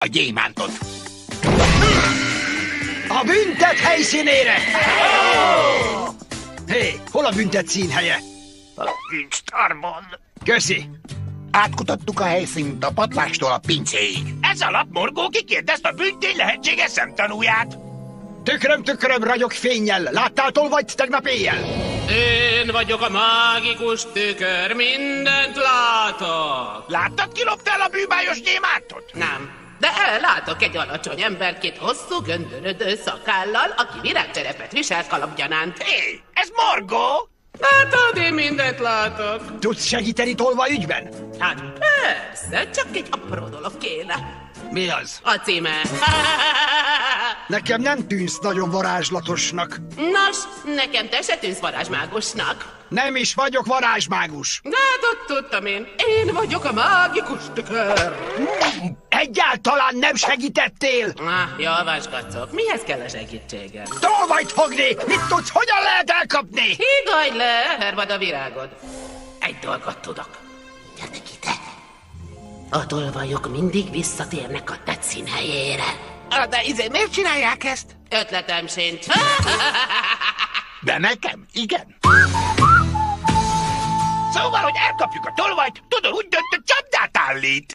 a gyémántot. A büntet helyszínére! Hé, hol a büntet színhelye? A kincstárban. Köszi. Átkutattuk a helyszínt a patlástól a pincéig. Ez alatt Morgó kikérdezt a büntény lehetséges szemtanúját. Tükröm, ragyog fénnyel. Láttál tolvajt tegnap éjjel? Én vagyok a mágikus tükör, mindent látok. Láttad, ki lopta el a bűbájos gyémántot? Nem, de látok egy alacsony emberkét hosszú, göndörödő szakállal, aki virágcserepet visel kalapgyanánt. Hé, ez Morgó? Látod, én mindent látok. Tudsz segíteni tolva ügyben? Hát persze, csak egy apró dolog kéne. Mi az? A címe. Nekem nem tűnsz nagyon varázslatosnak. Nos, nekem te se tűnsz varázsmágusnak. Nem is vagyok varázsmágus. De hát tudtam én vagyok a mágikus tükör. Egyáltalán nem segítettél. Jól vaskacok, mihez kell a segítségem? Tolvajt fogni! Mit tudsz, hogyan lehet elkapni? Higgadj le, hervad a virágod. Egy dolgot tudok. Gyertek ide. A tolvajok mindig visszatérnek a tett színhelyére. De miért csinálják ezt? Ötletem sincs. De nekem, igen. Szóval, hogy elkapjuk a tolvajt, tudod, úgy döntött, csapdát állít.